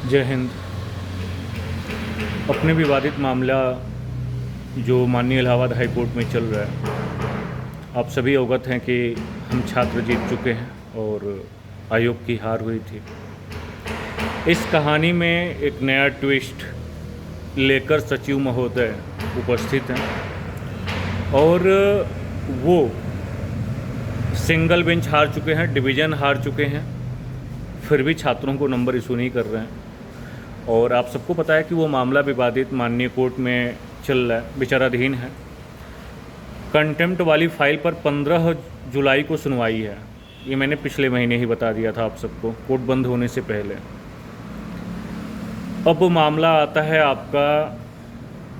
जय हिंद। अपने विवादित मामला जो माननीय इलाहाबाद हाई कोर्ट में चल रहा है, आप सभी अवगत हैं कि हम छात्र जीत चुके हैं और आयोग की हार हुई थी। इस कहानी में एक नया ट्विस्ट लेकर सचिव महोदय उपस्थित हैं और वो सिंगल बेंच हार चुके हैं, डिवीज़न हार चुके हैं, फिर भी छात्रों को नंबर इशू नहीं कर रहे हैं। और आप सबको पता है कि वो मामला विवादित माननीय कोर्ट में चल रहा है, विचाराधीन है। कंटेम्प्ट वाली फाइल पर 15 जुलाई को सुनवाई है। ये मैंने पिछले महीने ही बता दिया था आप सबको, कोर्ट बंद होने से पहले। अब मामला आता है आपका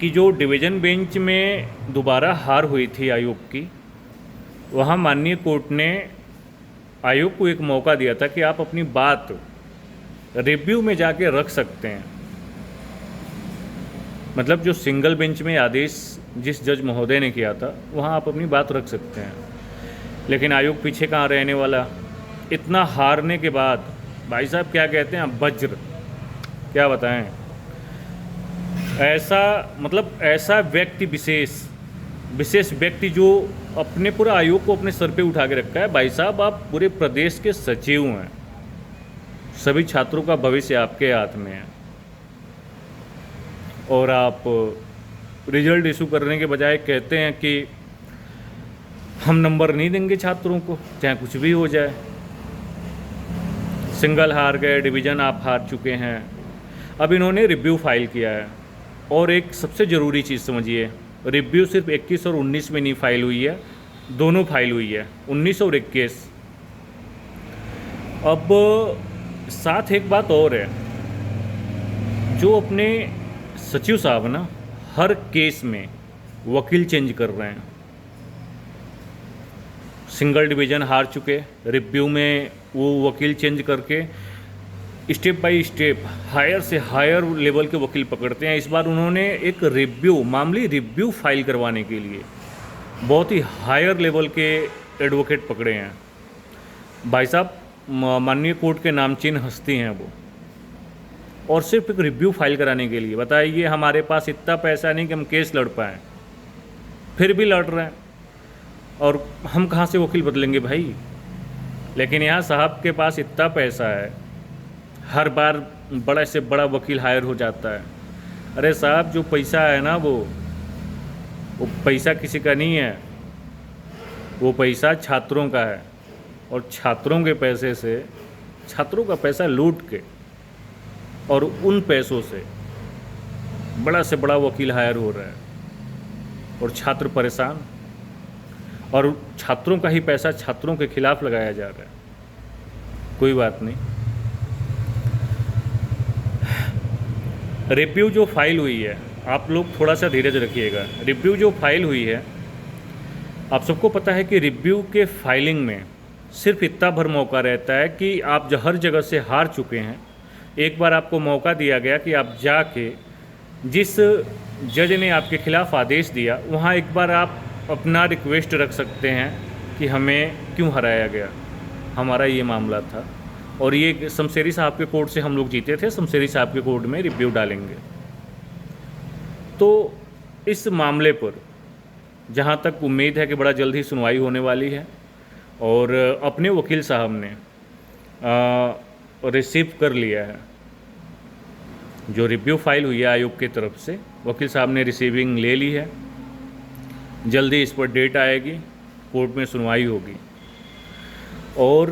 कि जो डिवीज़न बेंच में दोबारा हार हुई थी आयोग की, वहाँ माननीय कोर्ट ने आयोग को एक मौका दिया था कि आप अपनी बात रिव्यू में जाके रख सकते हैं। मतलब जो सिंगल बेंच में आदेश जिस जज महोदय ने किया था, वहाँ आप अपनी बात रख सकते हैं। लेकिन आयोग पीछे कहाँ रहने वाला। इतना हारने के बाद भाई साहब क्या कहते हैं, वज्र, क्या बताएं। ऐसा व्यक्ति विशेष व्यक्ति जो अपने पूरा आयोग को अपने सर पे उठा के रखा है। भाई साहब, आप पूरे प्रदेश के सचिव हैं, सभी छात्रों का भविष्य आपके हाथ में है, और आप रिजल्ट इशू करने के बजाय कहते हैं कि हम नंबर नहीं देंगे छात्रों को, चाहे कुछ भी हो जाए। सिंगल हार गए, डिवीज़न आप हार चुके हैं। अब इन्होंने रिव्यू फाइल किया है, और एक सबसे ज़रूरी चीज़ समझिए, रिव्यू सिर्फ 21 और 19 में नहीं फाइल हुई है, दोनों फाइल हुई है, 19 और 21। अब साथ एक बात और है, जो अपने सचिव साहब ना हर केस में वकील चेंज कर रहे हैं। सिंगल डिवीज़न हार चुके, रिव्यू में वो वकील चेंज करके स्टेप बाय स्टेप हायर से हायर लेवल के वकील पकड़ते हैं। इस बार उन्होंने एक मामूली रिव्यू फाइल करवाने के लिए बहुत ही हायर लेवल के एडवोकेट पकड़े हैं। भाई साहब, माननीय कोर्ट के नामचीन हस्ती हैं वो, और सिर्फ एक रिव्यू फाइल कराने के लिए। बताइए, हमारे पास इतना पैसा नहीं कि हम केस लड़ पाएँ, फिर भी लड़ रहे हैं, और हम कहाँ से वकील बदलेंगे भाई। लेकिन यहाँ साहब के पास इतना पैसा है, हर बार बड़ा से बड़ा वकील हायर हो जाता है। अरे साहब, जो पैसा है ना, वो पैसा किसी का नहीं है, वो पैसा छात्रों का है, और छात्रों के पैसे से, छात्रों का पैसा लूट के, और उन पैसों से बड़ा से बड़ा वकील हायर हो रहा है, और छात्र परेशान, और छात्रों का ही पैसा छात्रों के खिलाफ लगाया जा रहा है। कोई बात नहीं। रिव्यू जो फाइल हुई है, आप लोग थोड़ा सा धीरज रखिएगा। रिव्यू जो फाइल हुई है, आप सबको पता है कि रिव्यू के फाइलिंग में सिर्फ इतना भर मौका रहता है कि आप जो हर जगह से हार चुके हैं, एक बार आपको मौका दिया गया कि आप जाके जिस जज ने आपके खिलाफ आदेश दिया, वहाँ एक बार आप अपना रिक्वेस्ट रख सकते हैं कि हमें क्यों हराया गया, हमारा ये मामला था। और ये शमशेरी साहब के कोर्ट से हम लोग जीते थे, शमशेरी साहब के कोर्ट में रिव्यू डालेंगे। तो इस मामले पर जहाँ तक उम्मीद है कि बड़ा जल्द ही सुनवाई होने वाली है, और अपने वकील साहब ने रिसीव कर लिया है जो रिव्यू फाइल हुई है आयोग की तरफ से। वकील साहब ने रिसीविंग ले ली है, जल्दी इस पर डेट आएगी, कोर्ट में सुनवाई होगी। और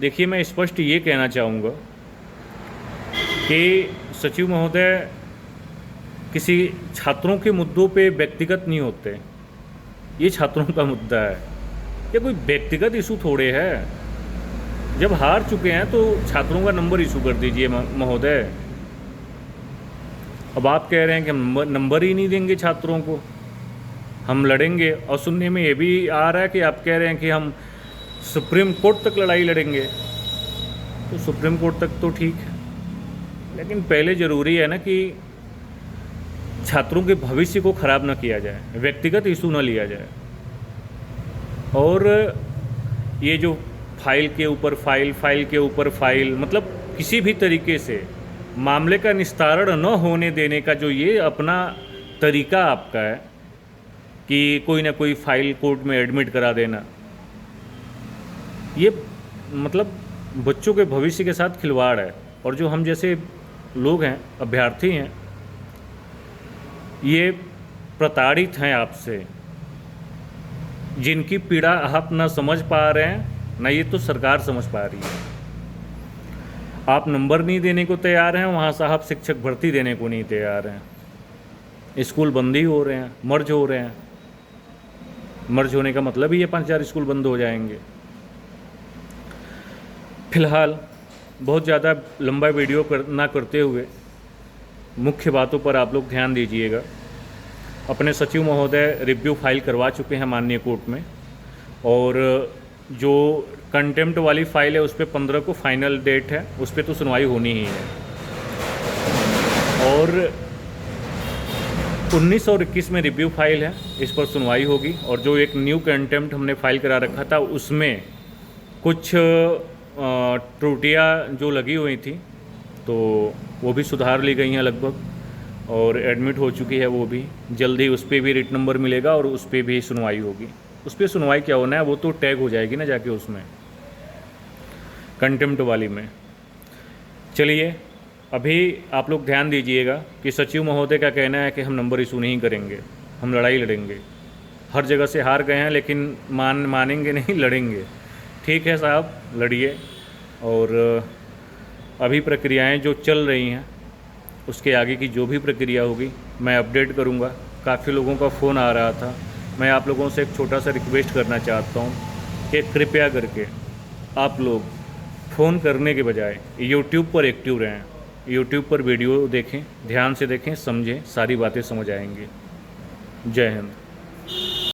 देखिए, मैं स्पष्ट ये कहना चाहूँगा कि सचिव महोदय किसी छात्रों के मुद्दों पे व्यक्तिगत नहीं होते। ये छात्रों का मुद्दा है, ये कोई व्यक्तिगत इशू थोड़े है। जब हार चुके हैं तो छात्रों का नंबर इशू कर दीजिए महोदय। अब आप कह रहे हैं कि हम नंबर ही नहीं देंगे छात्रों को, हम लड़ेंगे। और सुनने में ये भी आ रहा है कि आप कह रहे हैं कि हम सुप्रीम कोर्ट तक लड़ाई लड़ेंगे। तो सुप्रीम कोर्ट तक तो ठीक है, लेकिन पहले ज़रूरी है ना कि छात्रों के भविष्य को ख़राब ना किया जाए, व्यक्तिगत इशू ना लिया जाए। और ये जो फाइल के ऊपर फाइल, फाइल के ऊपर फाइल, मतलब किसी भी तरीके से मामले का निस्तारण न होने देने का जो ये अपना तरीका आपका है कि कोई ना कोई फाइल कोर्ट में एडमिट करा देना, ये मतलब बच्चों के भविष्य के साथ खिलवाड़ है। और जो हम जैसे लोग हैं, अभ्यर्थी हैं, ये प्रताड़ित हैं आपसे, जिनकी पीड़ा आप ना समझ पा रहे हैं, ना ये तो सरकार समझ पा रही है। आप नंबर नहीं देने को तैयार हैं, वहाँ साहब शिक्षक भर्ती देने को नहीं तैयार हैं। स्कूल बंद ही हो रहे हैं, मर्ज हो रहे हैं। मर्ज होने का मतलब ही ये 5,000 स्कूल बंद हो जाएंगे। फिलहाल बहुत ज़्यादा लंबा वीडियो ना करते हुए मुख्य बातों पर आप लोग ध्यान दीजिएगा। अपने सचिव महोदय रिव्यू फाइल करवा चुके हैं माननीय कोर्ट में, और जो कंटेम्प्ट वाली फाइल है उस पर 15 को फाइनल डेट है, उस पर तो सुनवाई होनी ही है। और 19 और 21 में रिव्यू फाइल है, इस पर सुनवाई होगी। और जो एक न्यू कंटेम्प्ट हमने फाइल करा रखा था उसमें कुछ त्रुटियां जो लगी हुई थी, तो वो भी सुधार ली गई हैं लगभग, और एडमिट हो चुकी है वो भी। जल्दी उस पर भी रिट नंबर मिलेगा और उस पर भी सुनवाई होगी। उस पर सुनवाई क्या होना है, वो तो टैग हो जाएगी ना जाके उसमें, कंटेम्प्ट वाली में। चलिए, अभी आप लोग ध्यान दीजिएगा कि सचिव महोदय का कहना है कि हम नंबर इशू नहीं करेंगे, हम लड़ाई लड़ेंगे। हर जगह से हार गए हैं लेकिन मानेंगे नहीं, लड़ेंगे। ठीक है साहब, लड़िए। और अभी प्रक्रियाएं जो चल रही हैं उसके आगे की जो भी प्रक्रिया होगी मैं अपडेट करूंगा। काफ़ी लोगों का फ़ोन आ रहा था। मैं आप लोगों से एक छोटा सा रिक्वेस्ट करना चाहता हूं कि कृपया करके आप लोग फ़ोन करने के बजाय यूट्यूब पर एक्टिव रहें। यूट्यूब पर वीडियो देखें, ध्यान से देखें, समझें, सारी बातें समझ आएंगी। जय हिंद।